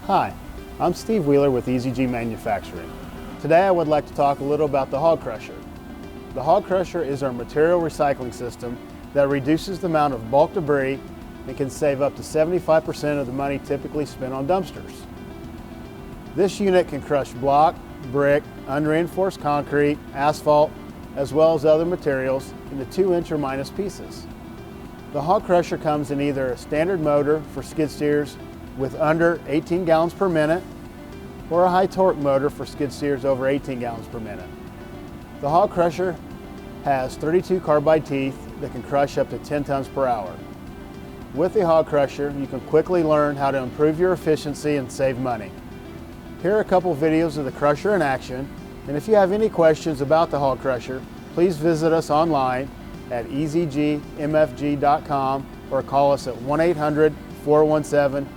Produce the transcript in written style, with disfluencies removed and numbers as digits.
Hi, I'm Steve Wheeler with EZG Manufacturing. Today I would like to talk a little about the Hog Crusher. The Hog Crusher is our material recycling system that reduces the amount of bulk debris and can save up to 75% of the money typically spent on dumpsters. This unit can crush block, brick, unreinforced concrete, asphalt, as well as other materials into 2-inch or minus pieces. The Hog Crusher comes in either a standard motor for skid steers with under 18 gallons per minute or a high torque motor for skid steers over 18 gallons per minute. The Hog Crusher has 32 carbide teeth that can crush up to 10 tons per hour. With the Hog Crusher, you can quickly learn how to improve your efficiency and save money. Here are a couple videos of the Crusher in action, and if you have any questions about the Hog Crusher, please visit us online at ezgmfg.com or call us at 1-800-417-9272.